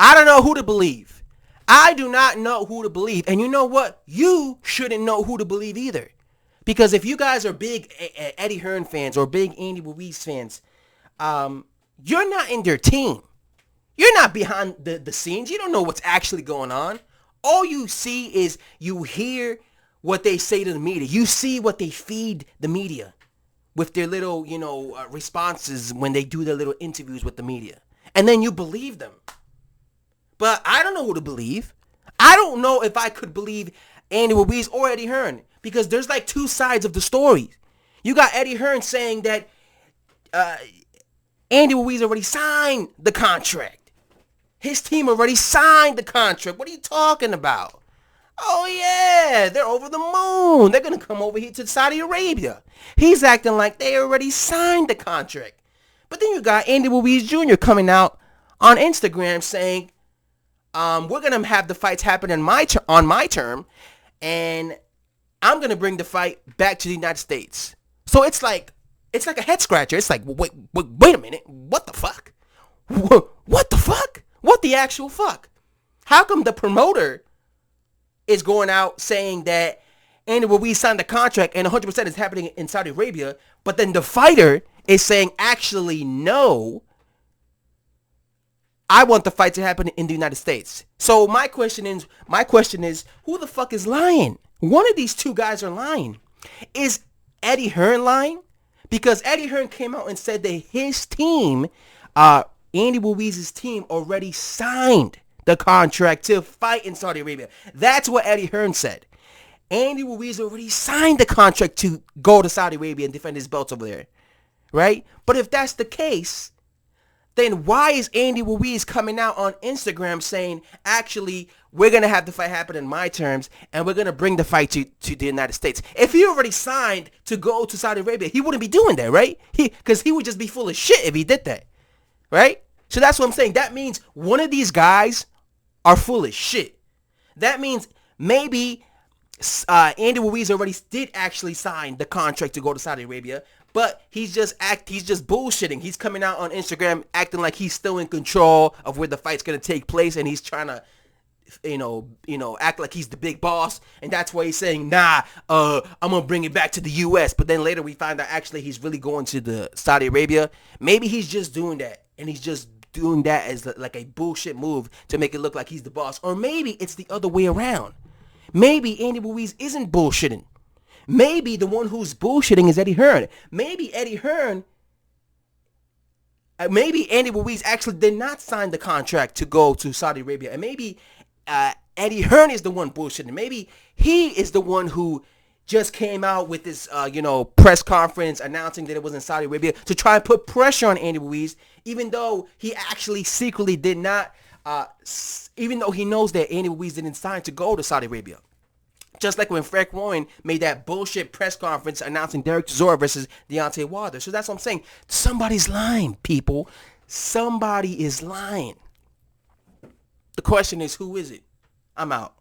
I don't know who to believe. I do not know who to believe. And you know what? You shouldn't know who to believe either. Because if you guys are big Eddie Hearn fans or big Andy Ruiz fans, you're not in their team. You're not behind the scenes. You don't know what's actually going on. All you see is you hear what they say to the media. You see what they feed the media with their little, responses when they do their little interviews with the media. And then you believe them. But I don't know who to believe. I don't know if I could believe Andy Ruiz or Eddie Hearn because there's like two sides of the story. You got Eddie Hearn saying that Andy Ruiz already signed the contract. His team already signed the contract. What are you talking about? Oh, yeah, they're over the moon. They're going to come over here to Saudi Arabia. He's acting like they already signed the contract. But then you got Andy Ruiz Jr. coming out on Instagram saying, we're going to have the fights happen on my term, and I'm going to bring the fight back to the United States. So it's like a head scratcher. It's like, wait a minute. What the fuck? What the fuck? What the actual fuck? How come the promoter is going out saying that Andy Ruiz signed the contract and 100% is happening in Saudi Arabia, but then the fighter is saying, actually, no, I want the fight to happen in the United States. So my question is, who the fuck is lying? One of these two guys are lying. Is Eddie Hearn lying? Because Eddie Hearn came out and said that his team, Andy Ruiz's team, already signed the contract to fight in Saudi Arabia. That's what Eddie Hearn said. Andy Ruiz already signed the contract to go to Saudi Arabia and defend his belts over there. Right? But if that's the case, then why is Andy Ruiz coming out on Instagram saying, actually, we're going to have the fight happen in my terms, and we're going to bring the fight to the United States? If he already signed to go to Saudi Arabia, he wouldn't be doing that, right? Because he would just be full of shit if he did that, right? So that's what I'm saying. That means one of these guys are full of shit. That means maybe Andy Ruiz already did actually sign the contract to go to Saudi Arabia, but he's just bullshitting. He's coming out on Instagram acting like he's still in control of where the fight's gonna take place, and he's trying to, act like he's the big boss, and that's why he's saying, nah, I'm gonna bring it back to the U.S. But then later we find out actually he's really going to the Saudi Arabia. Maybe he's just doing that, and he's just doing that as like a bullshit move to make it look like he's the boss. Or maybe it's the other way around. Maybe Andy Ruiz isn't bullshitting. Maybe the one who's bullshitting is Eddie Hearn. Maybe Andy Ruiz actually did not sign the contract to go to Saudi Arabia. And maybe Eddie Hearn is the one bullshitting. Maybe he is the one who just came out with this, press conference announcing that it was in Saudi Arabia to try and put pressure on Andy Ruiz, even though he actually secretly did not, even though he knows that Andy Ruiz didn't sign to go to Saudi Arabia. Just like when Frank Warren made that bullshit press conference announcing Derek Chisora versus Deontay Wilder. So that's what I'm saying. Somebody's lying, people. Somebody is lying. The question is, who is it? I'm out.